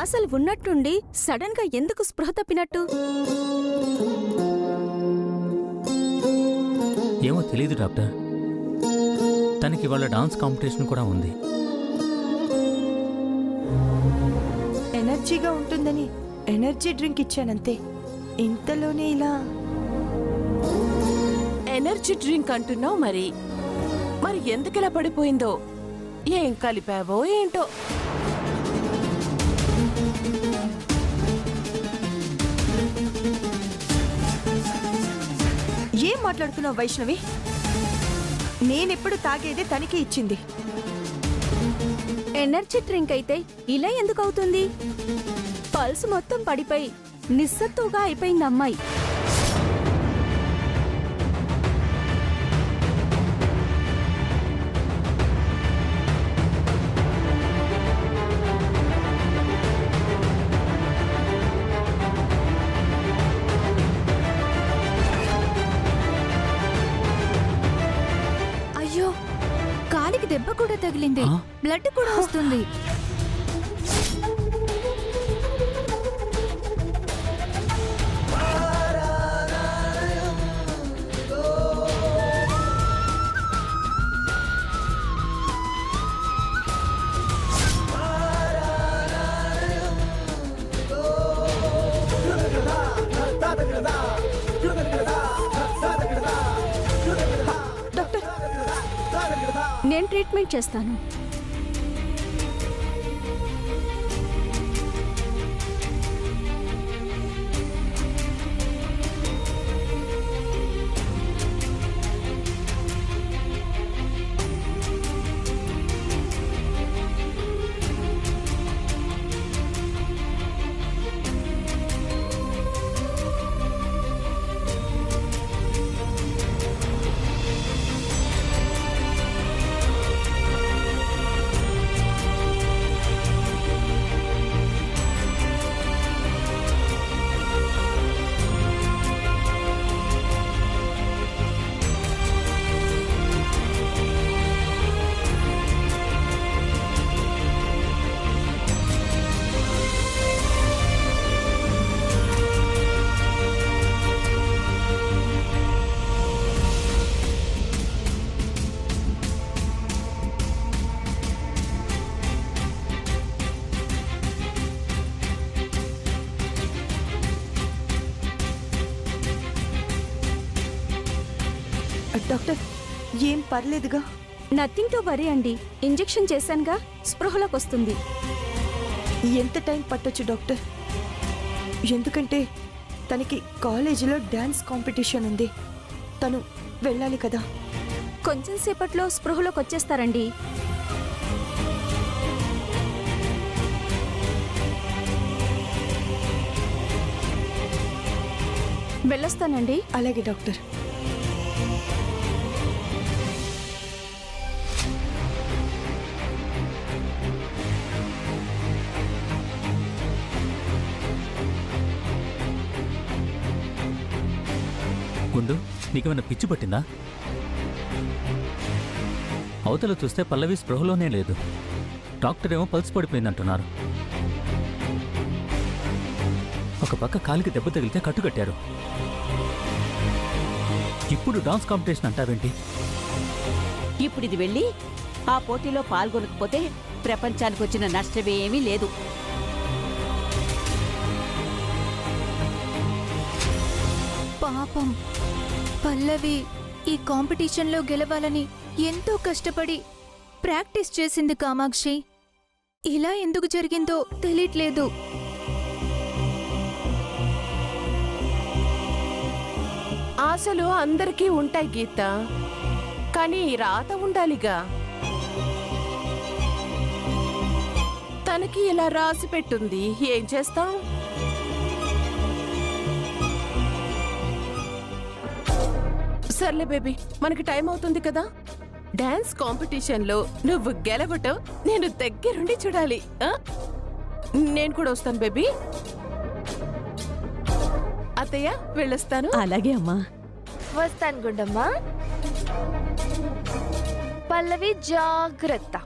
అసలు ఉన్నట్టుండి సడన్ గా ఎందుకు స్పృహ తప్పినట్టు? ఏమో తెలీదు డాక్టర్. తనకి వాళ్ళ డాన్స్ కాంపిటీషన్ కూడా ఉంది. ఎనర్జీగా ఉంటుందని ఎనర్జీ డ్రింక్ ఇచ్చానంతే. ఇంతలోనే ఇలా. ఎనర్జీ డ్రింక్ అంటున్నావు, మరి ఎందుకిలా పడిపోయిందో? ఏం కలిపావో ఏంటో. ఏం మాట్లాడుతున్నావు వైష్ణవి? నేనెప్పుడు తాగేదే తనకి ఇచ్చింది. ఎనర్జీ డ్రింక్ అయితే ఇలా ఎందుకు అవుతుంది? పల్స్ మొత్తం పడిపోయి నిస్సత్తుగా అయిపోయింది అమ్మాయి. అయ్యో, కాలికి దెబ్బ కూడా తగిలింది, బ్లడ్ కూడా వస్తుంది. డాక్టర్, నేను ట్రీట్మెంట్ చేస్తాను. డాక్టర్, ఏం పర్లేదుగా? నథింగ్ టు వరీ అండి. ఇంజెక్షన్ చేశానుగా, స్పృహలోకి వస్తుంది. ఎంత టైం పట్టొచ్చు డాక్టర్? ఎందుకంటే తనకి కాలేజీలో డాన్స్ కాంపిటీషన్ ఉంది. తను వెళ్ళాలి కదా. కొంచెం సేపట్లో స్పృహలోకి వచ్చేస్తారండి. వెళ్ళొస్తానండి. అలాగే డాక్టర్. గుండు, నీకేమైనా పిచ్చి పట్టిందా? అవతల చూస్తే పల్లవి స్పృహలోనే లేదు. డాక్టర్ ఏమో పల్స్ పడిపోయిందంటున్నారు. ఒక పక్క కాలికి దెబ్బ తగిలితే కట్టుకట్టారు. ఇప్పుడు డాన్స్ కాంపిటీషన్ అంటావేంటి? ఇప్పుడు ఇది వెళ్ళి ఆ పోటీలో పాల్గొనకపోతే ప్రపంచానికి వచ్చిన నష్టమేమీ లేదు. పాపం పల్లవి ఈ కాంపిటీషన్లో గెలవాలని ఎంతో కష్టపడి ప్రాక్టీస్ చేసింది కామాక్షి. ఇలా ఎందుకు జరిగిందో తెలియట్లేదు. ఆశలు అందరికీ ఉంటాయి గీత, కానీ రాత ఉండాలిగా. తనకి ఇలా రాసి పెట్టుంది, ఏం చేస్తాం? సర్లే బేబీ, మనకి టైం అవుతుంది కదా. డాన్స్ కాంపిటీషన్లో నువ్వు గెలవటం నేను దగ్గరుండి చూడాలి. నేను కూడా వస్తాను బేబీ. అత్తయ్య, వెళ్ళొస్తాను. అలాగే అమ్మా. వస్తాను గుండమ్మా. పల్లవి జాగ్రత్త.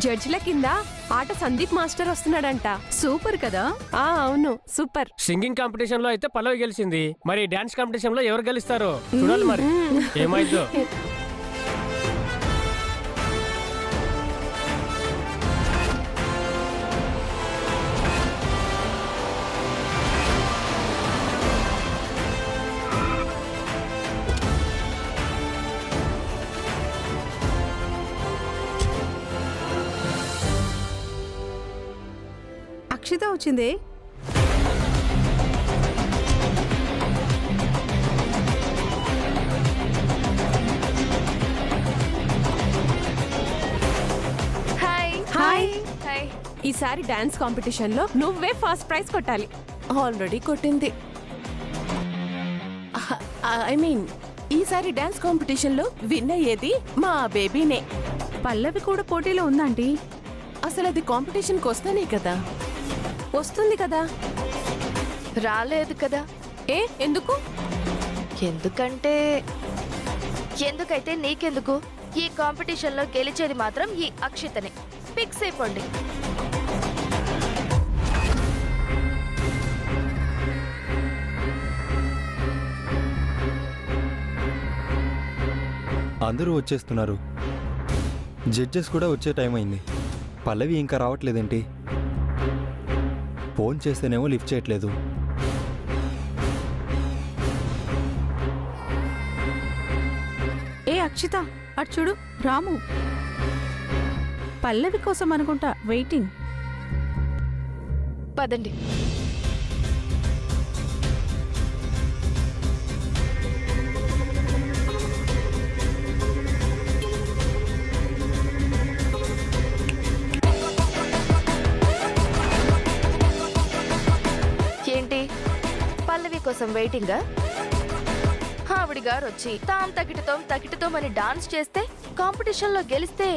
జడ్జిల కింద ఆట సందీప్ మాస్టర్ వస్తున్నాడంట. సూపర్ కదా. అవును, సూపర్. సింగింగ్ కాంపిటీషన్ లో అయితే పల్లవి గెలిచింది. మరి డాన్స్ కాంపిటీషన్ లో ఎవరు గెలుస్తారో చూడాలి. మరి ఏమైందో. అక్షిత వచ్చిందే. Hi hi. హాయ్. ఈసారి డాన్స్ కాంపిటీషన్ లో నువ్వే ఫస్ట్ ప్రైజ్ కొట్టాలి. ఆల్రెడీ కొట్టింది. ఐ మీన్ ఈసారి డాన్స్ కాంపిటీషన్ లో విన్ అయ్యేది మా బేబీనే. పల్లవి కూడా పోటీలో ఉందండి. అసలు అది కాంపిటీషన్కి వస్తేనే కదా. వస్తుంది కదా. రాలేదు కదా. ఎందుకు? ఎందుకైతే నీకెందుకు? ఈ కాంపిటీషన్ లో గెలిచేది మాత్రం ఈ అక్షితనే. ఫిక్స్ అయిపోండి. అందరూ వచ్చేస్తున్నారు. జడ్జెస్ కూడా వచ్చే టైం అయింది. పల్లవి ఇంకా రావట్లేదేంటి? ఫోన్ చేస్తేనేమో లిఫ్ట్ చేయట్లేదు. ఏ అక్షిత, అటు చూడు, రాము. పల్లవి కోసం అనుకుంటా వెయిటింగ్. పదండి. ఏంటి, పల్లవి కోసం వెయిటింగా? ఆవిడ గారు వచ్చి తాం తకిటతోం అని డాన్స్ చేస్తే కాంపిటీషన్ లో గెలిస్తే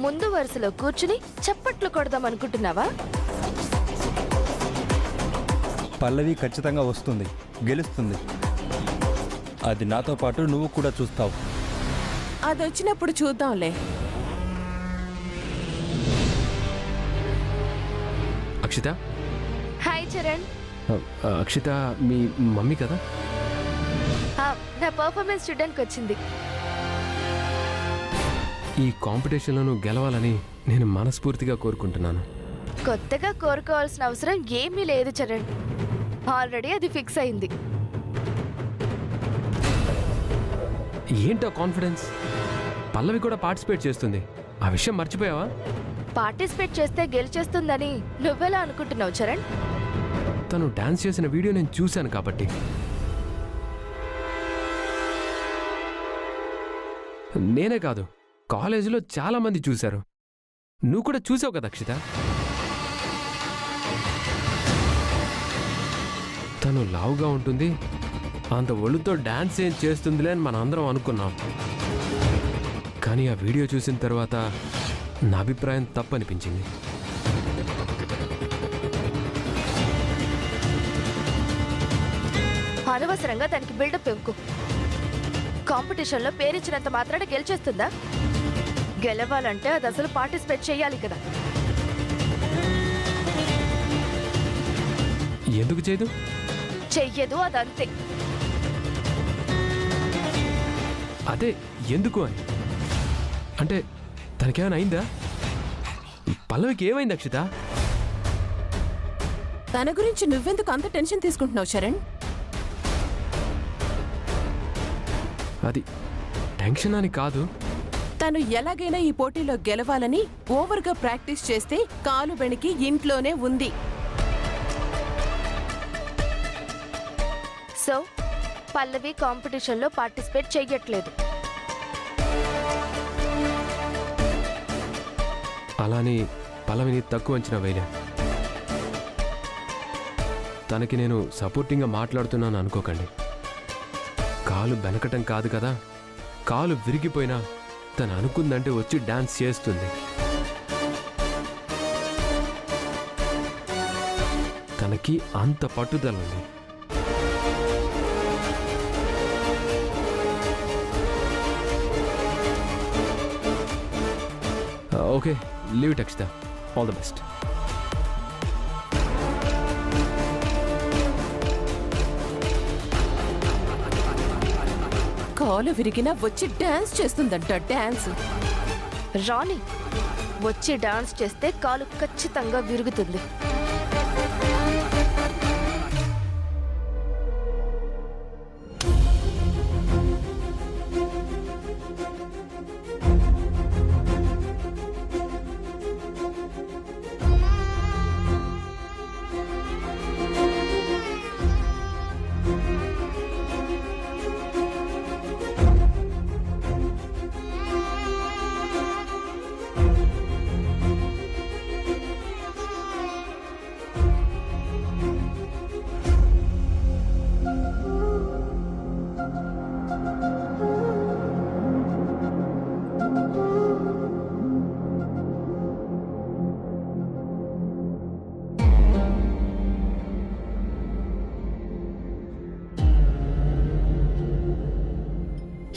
ముందు వరుసలో కూర్చుని చప్పట్లు కొడదాం అనుకుంటున్నావా? పల్లవి ఖచ్చితంగా వస్తుంది, గెలుస్తుంది. అది నాతో పాటు నువ్వు కూడా చూస్తావు. అది వచ్చినప్పుడు చూద్దాంలే. అక్షిత. హాయ్ చరణ్. అక్షిత మీ మమ్మీ కదా? నా పర్ఫార్మెన్స్ చూడడానికి వచ్చింది. ఈ కాంపిటీషన్లో నువ్వు గెలవాలని నేను మనస్ఫూర్తిగా కోరుకుంటున్నాను. కొత్తగా కోరుకోవాల్సిన అవసరం ఏమీ లేదు చరణ్. ఆల్రెడీ అది ఫిక్స్ అయింది. ఏంటో కాన్ఫిడెన్స్? పల్లవి కూడా పార్టిసిపేట్ చేస్తుంది. ఆ విషయం మర్చిపోయావా? పార్టిసిపేట్ చేస్తే గెలిచేస్తుందని నువ్వెలా అనుకుంటున్నావు చరణ్? తను డాన్స్ చేసిన వీడియో నేను చూశాను కాబట్టి. నేనే కాదు, కాలేజీలో చాలా మంది చూశారు. నువ్వు కూడా చూసావు కదా అక్షిత? తను లావుగా ఉంటుంది, అంత ఒళ్ళుతో డాన్స్ ఏం చేస్తుందిలే అని మనం అందరం అనుకున్నాం. కానీ ఆ వీడియో చూసిన తర్వాత నా అభిప్రాయం తప్పనిపించింది. అనవసరంగా దానికి బిల్డప్ ఇవ్వకు. కాంపిటీషన్లో పేరిచ్చినంత మాత్రాన గెలిచేస్తుందా? గెలవాలంటే అది అసలు పార్టిసిపేట్ చేయాలి కదా. ఎందుకు చేయదు? చెయ్యదు, అదంతే. అదే ఎందుకు అని అంటే తనకేమైనా అయిందా? పల్లవికి ఏమైంది అక్షిత? తన గురించి నువ్వెందుకు అంత టెన్షన్ తీసుకుంటున్నావు చరణ్? అది టెన్షన్ అని కాదు. తను ఎలాగైనా ఈ పోటీలో గెలవాలని ఓవర్గా ప్రాక్టీస్ చేస్తే కాలు బెణికి ఇంట్లోనే ఉంది. సో పల్లవి కాంపిటీషన్లో పార్టిసిపేట్ చెయ్యట్లేదు. అలాని పల్లవిని తక్కువ అంచనా వేయలే. తనకి నేను సపోర్టింగ్గా మాట్లాడుతున్నాను అనుకోకండి. కాలు బెనకటం కాదు కదా, కాలు విరిగిపోయినా తను అనుకుందంటే వచ్చి డాన్స్ చేస్తుంది. తనకి అంత పట్టుదల ఉంది. Okay, leave it Akshita. All the best. కాలు విరిగినా వచ్చి డాన్స్ చేస్తుందంట డాన్స్. రాణి వచ్చి డాన్స్ చేస్తే కాలు ఖచ్చితంగా విరుగుతుంది.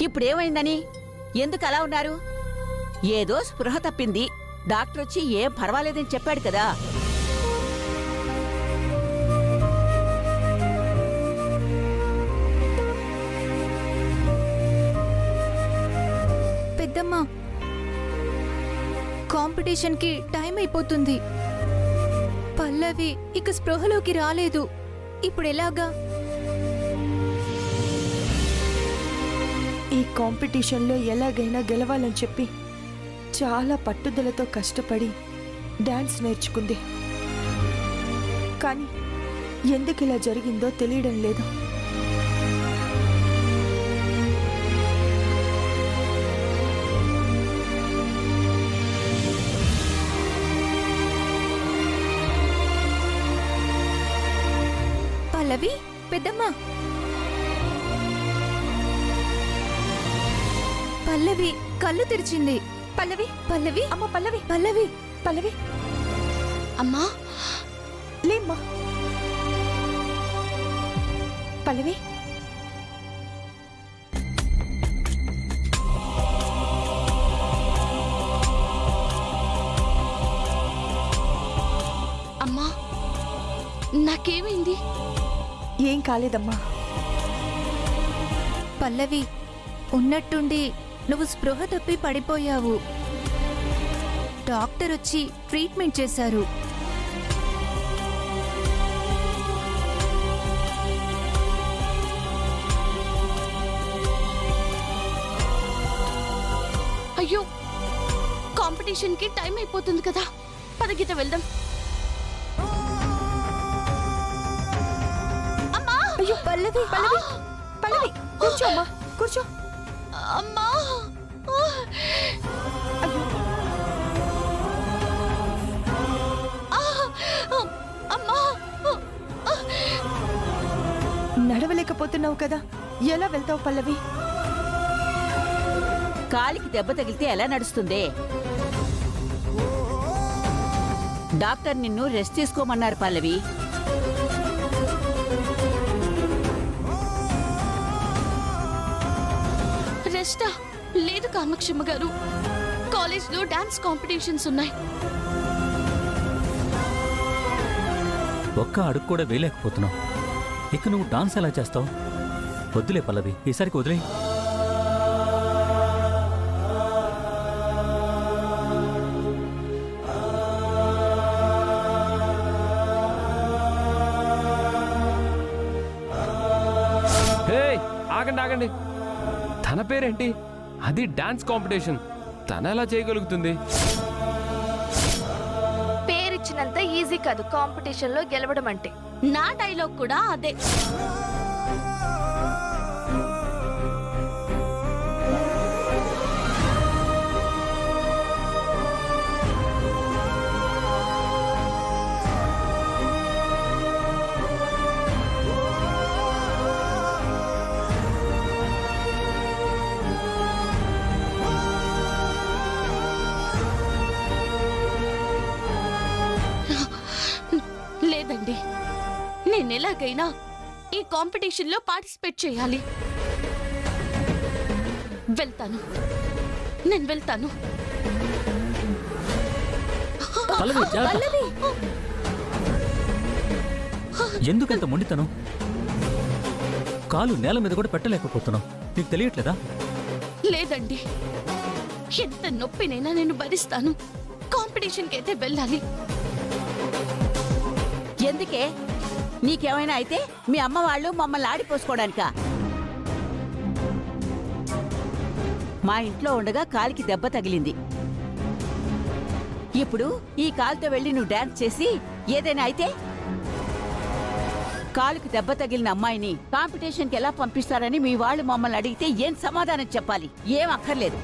ఇప్పుడేమైందని ఎందుకు అలా ఉన్నారు? ఏదో స్పృహ తప్పింది, డాక్టర్ వచ్చి ఏం పర్వాలేదని చెప్పాడు కదా. పెద్దమ్మ, కాంపిటీషన్కి టైం అయిపోతుంది. పల్లవి ఇక స్పృహలోకి రాలేదు. ఇప్పుడు ఎలాగా? ఈ కాంపిటీషన్లో ఎలాగైనా గెలవాలని చెప్పి చాలా పట్టుదలతో కష్టపడి డాన్స్ నేర్చుకుంది. కానీ ఎందుకు ఇలా జరిగిందో తెలియడం లేదు. పల్లవి, పెద్దమ్మ, పల్లవి కళ్ళు తెరిచింది. పల్లవి, పల్లవి, అమ్మ పల్లవి, పల్లవి, పల్లవి, అమ్మా లేమ్మా. పల్లవి, అమ్మా నాకేమైంది? ఏం కాలేదమ్మా. పల్లవి, ఉన్నట్టుండి నువ్వు స్పృహ తప్పి పడిపోయావు. డాక్టర్ వచ్చి ట్రీట్మెంట్ చేశారు. అయ్యో, కాంపిటీషన్ కి టైం అయిపోతుంది కదా, పద గీత వెళ్దాం. అమ్మా! అయ్యో పల్లవి, పల్లవి, పల్లవి, కూర్చో అమ్మా, కూర్చో. అమ్మా! అయ్యో, అమ్మా! నడవలేకపోతున్నావు కదా, ఎలా వెళ్తావు పల్లవి? కాలికి దెబ్బ తగిలితే ఎలా నడుస్తుంది? డాక్టర్ నిన్ను రెస్ట్ తీసుకోమన్నారు పల్లవి. రెస్టా? లేదు కామాక్షమ్మ గారు, కాలేజ్లో డాన్స్ కాంపిటీషన్స్ ఉన్నాయి. ఒక్క అడుగు కూడా వేయలేకపోతున్నావు. ఇక నువ్వు డాన్స్ ఎలా చేస్తావు? వద్దులే పల్లవి, ఈసారికి వదిలే. ఆగండి ఆగండి, తన పేరేంటి? అది డాన్స్ కాంపిటీషన్, తన ఎలా చేయగలుగుతుంది? పేరిచ్చినంత ఈజీ కాదు కాంపిటీషన్ లో గెలవడం అంటే. నా డైలాగ్ కూడా అదే. లేదండి, నేను ఎలాగైనా ఈ కాంపిటీషన్ లో పార్టిసిపేట్ చేయాలి. వెళ్తాను, నేను వెళ్తాను. పల్లవి జాగ్రత్త. పల్లవి ఎందుకంత మొండితనం? కాలు నేల మీద కూడా పెట్టలేకపోతున్నావు. నీకు తెలియట్లేదా? లేదండి, ఎంత నొప్పినైనా నేను భరిస్తాను. కాంపిటీషన్కి అయితే వెళ్ళాలి. ఎందుకే? నీకేమైనా అయితే మీ అమ్మ వాళ్ళు మమ్మల్ని ఆడిపోసుకోవడానికా? మా ఇంట్లో ఉండగా కాలికి దెబ్బ తగిలింది. ఇప్పుడు ఈ కాలుతో వెళ్ళి నువ్వు డాన్స్ చేసి ఏదైనా అయితే? కాలుకి దెబ్బ తగిలిన అమ్మాయిని కాంపిటీషన్కి ఎలా పంపిస్తారని మీ వాళ్ళు మమ్మల్ని అడిగితే ఏం సమాధానం చెప్పాలి? ఏం అక్కర్లేదు.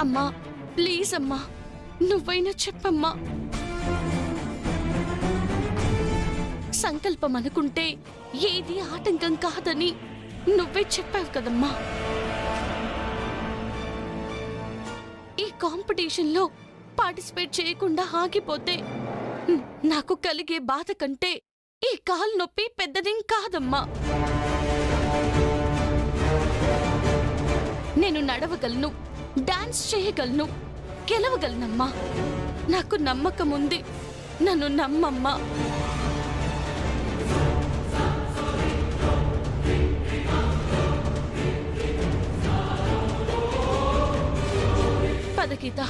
అమ్మా ప్లీజ్ అమ్మా, నువ్వైనా చెప్పమ్మా. సంకల్పం అనుకుంటే ఏది ఆటంకం కాదని నువ్వే చెప్పావు కదమ్మా. ఈ కాంపిటీషన్లో పార్టిసిపేట్ చేయకుండా ఆగిపోతే నాకు కలిగే బాధ కంటే ఈ కాలు నొప్పి పెద్దదేం కాదమ్మా. నేను నడవగలను, డాన్స్ చేయగలను, గెలవగలనమ్మా. నాకు నమ్మకం ఉంది, నన్ను నమ్మమ్మా. పద గీత.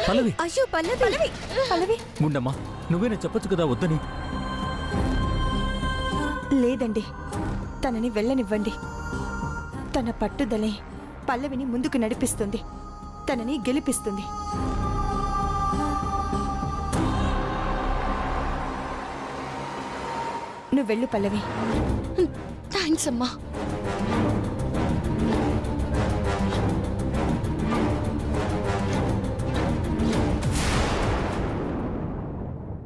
పల్లవి అయ్యో పల్లవి పల్లవి పల్లవి ఉండమ్మా, నువ్వేనా చెప్పొచ్చు కదా వద్దని. లేదండి, తనని వెళ్ళనివ్వండి. తన పట్టుదలే పల్లవిని ముందుకు నడిపిస్తుంది, తనని గెలిపిస్తుంది. నువ్వు వెళ్ళు పల్లవి. థ్యాంక్స్ అమ్మా.